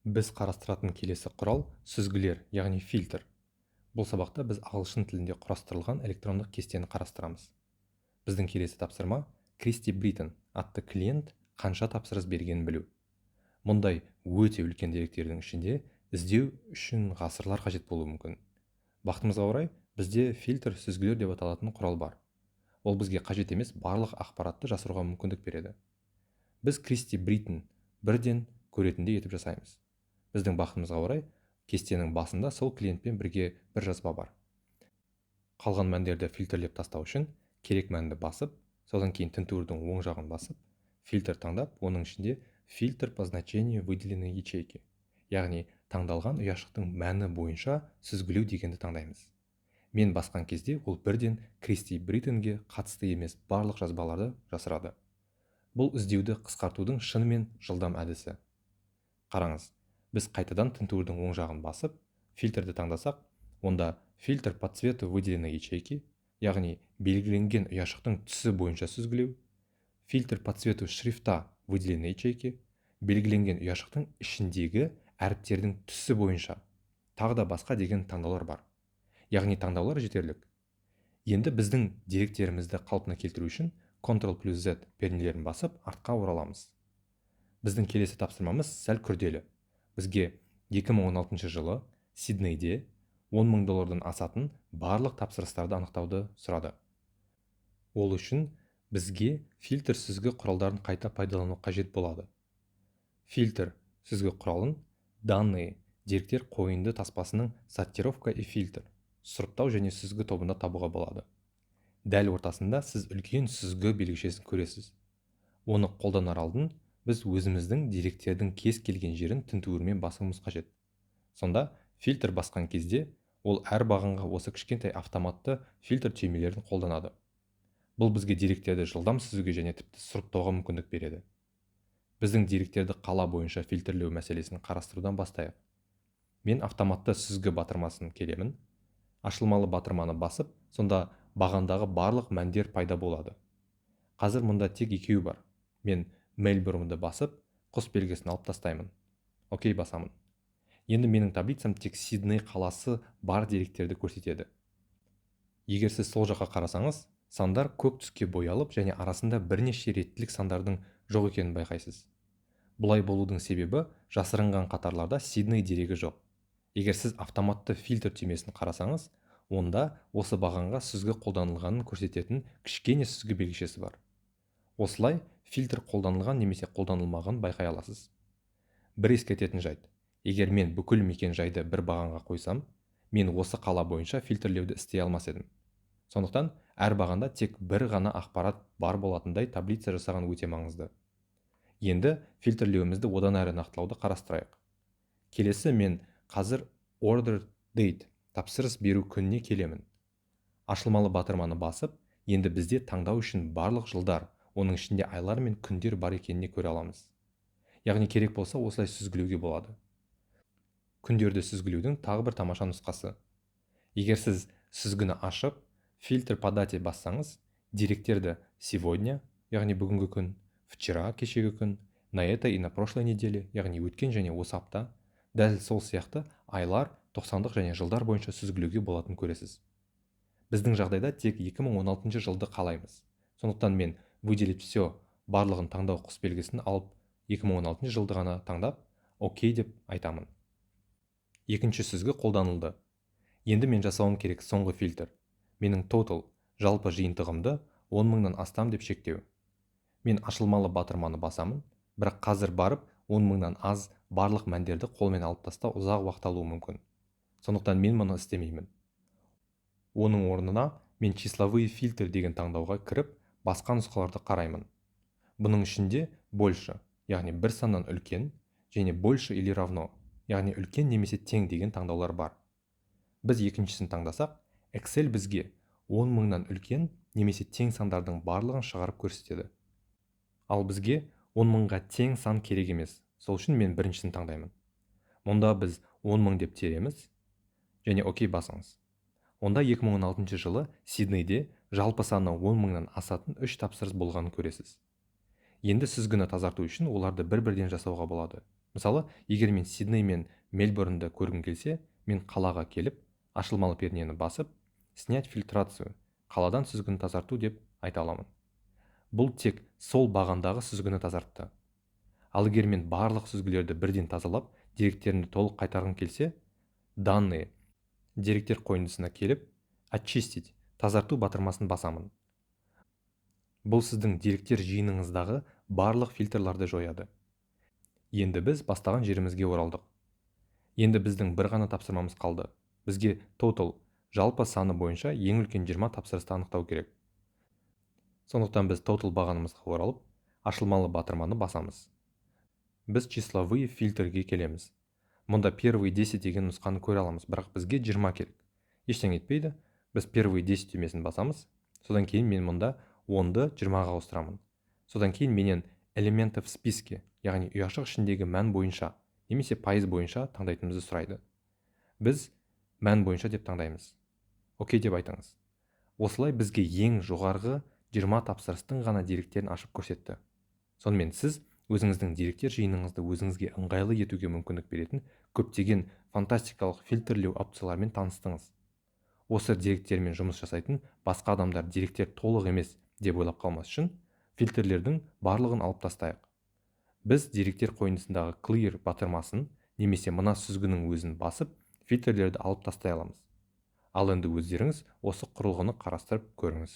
Біз қарастыратын келесі құрал сүзгілер, яғни фильтр. Бұл сабақта біз ағылшын тілінде құрастырылған электрондық кестені қарастырамыз. Біздің келесі тапсырма Кристи Бриттон атты клиент қанша тапсырыс бергенін білу. Мұндай өте үлкен деректердің ішінде іздеу үшін ғасырлар қажет болуы мүмкін. Бақытымызға орай, бізде фильтр сүзгілер деп аталатын құрал бар. Ол бізге қажет емес барлық ақпаратты жасыруға мүмкіндік береді. Біз Кристи Бриттон бірден көретіндей етіп жасаймыз. Біздің бақытымызға орай, кестенің басында сол клиентпен бірге бір жазба бар. Қалған мәндерді фильтрлеп тастау үшін керек мәнді басып, содан кейін тінтуірдің оң жағын басып, фильтр таңдап, оның ішінде фильтр по значению выделенной ячейки, яғни таңдалған ұяшықтың мәні бойынша сүзгілеу дегенді таңдаймыз. Мен басқан кезде ол бірден Кристи Бриттонге қатысты емес барлық жазбаларды жасырады. Бұл іздеуді қысқартудың шынымен жылдам әдісі. Қараңыз, біз қайтадан тінтуірдің оң жағын басып, фильтрді таңдасақ, онда фильтр по цвету выделенной ячейки, яғни белгіленген ұяшықтың түсі бойынша сүзгілеу, фильтр по цвету шрифта выделенной ячейки, белгіленген ұяшықтың ішіндегі әріптердің түсі бойынша, тағы да басқа деген таңдаулар бар. Яғни таңдаулар жетерлік. Енді біздің деректерімізді қалпына келтіру үшін Ctrl+Z пернелерін басып, артқа ораламыз. Біздің келесі тапсырмамыз сәл күрделі. Бізге 2016 жылы Сиднейде $10,000 асатын барлық тапсырыстарды анықтауды сұрады. Ол үшін бізге фильтр сүзгі құралдарын қайта пайдалану қажет болады. Фильтр сүзгі құралын данные деректер қойынды таспасының сортировка и фильтр, сұрыптау және сүзгі тобында табуға болады. Дәл ортасында сіз үлкен сүзгі белгішесін көресіз. Оны қолданар алдын біз өзіміздің деректердің кез келген жерін тінтуірмен басуымыз қажет. Сонда фильтр басқан кезде ол әр бағанға осы кішкентай автоматты фильтр түймелерін қолданады. Бұл бізге деректерді жылдам сүзуге және тіпті сұрыптауға мүмкіндік береді. Біздің деректерді қала бойынша фильтрлеу мәселесін қарастырудан бастайық. Мен автоматты сүзгі батырмасын келемін. Ашылмалы батырманы басып, сонда бағандағы барлық мәндер пайда болады. Қазір мұнда тек екеуі бар. Мен Мельбурнды басып, құс белгісін алып тастаймын. Окей басамын. Енді менің таблицам тек Сидней қаласы бар деректерді көрсетеді. Егер сіз сол жаққа қарасаңыз, сандар көк түске боялып және арасында бірнеше реттілік сандардың жоқ екенін байқайсыз. Бұлай болудың себебі жасырынған қатарларда Сидней дерегі жоқ. Егер сіз автоматты фильтр түймесін қарасаңыз, онда осы бағанға сүзгі қолданылғанын көрсететін кішкене сүзгі белгішесі бар. Осылай фильтр қолданылған немесе қолданылмаған байқай аласыз. Бір ескертетін жайт. Егер мен бүкіл мекен жайды бір бағанға қойсам, мен осы қала бойынша фильтрлеуді істей алмас едім. Сондықтан әр бағанда тек бір ғана ақпарат бар болатындай таблица жасаған өте маңызды. Енді фильтрлеуімізді одан әрі нақтылауды қарастырайық. Келесі мен қазір order date тапсырыс беру күніне келемін. Ашылмалы батырманы басып, енді бізде таңдау үшін барлық жылдар, оның ішінде айлар мен күндер бар екеніне көре аламыз. Яғни керек болса осылай сүзгілеуге болады. Күндерді сүзгілеудің тағы бір тамаша нұсқасы. Егер сіз сүзгіні ашып, фильтр по дате бассаңыз, деректерді сегодня, яғни бүгінгі күн, вчера, кешегі күн, на этой и на прошлой неделе, яғни өткен және осы апта, дәл сол сияқты айлар, 90-дық және жылдар бойынша сүзгілеуге болатын көресіз. Біздің жағдайда тек 2016 жылды қалаймыз. Сондықтан мен выделить все барлығын таңдау құс белгісін алып, 2016 жылды ғана таңдап, окей деп айтамын. Екінші сүзгі қолданылды. Енді мен жасауым керек соңғы фильтр. Менің total, жалпы жиынтығымды 10,000-нан астам деп шектеу. Мен ашылмалы батырманы басамын, бірақ қазір барып 10,000-нан аз барлық мәндерді қолмен алып тастау ұзақ уақыт алуы мүмкін. Сондықтан мен мұны істемеймін. Оның орнына мен числовые фильтр деген таңдауға кіріп, басқа нұсқаларды қараймын. Бұның ішінде больше, яғни бір саннан үлкен, және больше или равно, яғни үлкен немесе тең деген таңдаулар бар. Біз екіншісін таңдасақ, Excel бізге 10,000-нан үлкен немесе тең сандардың барлығын шығарып көрсетеді. Ал бізге 10,000-ға тең сан керек емес. Сол үшін мен біріншісін таңдаймын. Мұнда біз 10,000 деп тереміз, және окей басыңыз. Онда 2016 жылы Сиднейде жалпы саны 10,000-нан асатын 3 тапсырыс болғанын көресіз. Енді сүзгіні тазарту үшін оларды бір-бірден жасауға болады. Мысалы, егер мен Сидней мен Мельбурнды көргім келсе, мен қалаға келіп, ашылмалы пернені басып, снять фильтрацию, қаладан сүзгіні тазарту деп айта аламын. Бұл тек сол бағандағы сүзгіні тазартты. Ал егер мен барлық сүзгілерді бірден тазалап, деректерімді толық қайтарғым келсе, данные деректер қойындысына келіп, очистить, тазарту батырмасын басамын. Бұл сіздің деректер жиыныңыздағы барлық фильтрларды жояды. Енді біз бастаған жерімізге оралдық. Енді біздің бір ғана тапсырмамыз қалды. Бізге total, жалпы саны бойынша ең үлкен 20 тапсырысты анықтау керек. Сондықтан біз total бағанымызға оралып, ашылмалы батырманы басамыз. Біз числовые фильтрге келеміз. Мұнда первые 10 деген нұсқаны көре аламыз, бірақ бізге 20 керек. Ештеңе етпейді, біз первые 10 түймесін басамыз. Содан кейін мен мұнда 10-ды 20-ға ауыстырамын. Содан кейін менен элементы в списке, яғни ұяшық ішіндегі мән бойынша, немесе пайыз бойынша таңдайтынымызды сұрайды. Біз мән бойынша деп таңдаймыз. Окей деп айтыңыз. Осылай бізге ең жоғарғы 20 тапсырыстың ғана деректерін ашып көрсетті. Сонымен сіз өзіңіздің деректер жиыныңызды өзіңізге ыңғайлы етуге мүмкіндік беретін көптеген фантастикалық фильтрлеу опциялармен таныстыңыз. Осы деректермен жұмыс жасайтын басқа адамдар деректер толық емес деп ойлап қалмас үшін фильтрлердің барлығын алып тастайық. Біз деректер қойындысындағы clear батырмасын немесе мына сүзгінің өзін басып, фильтрлерді алып тастай аламыз. Ал енді өздеріңіз осы құрылғыны қарастырып көріңіз.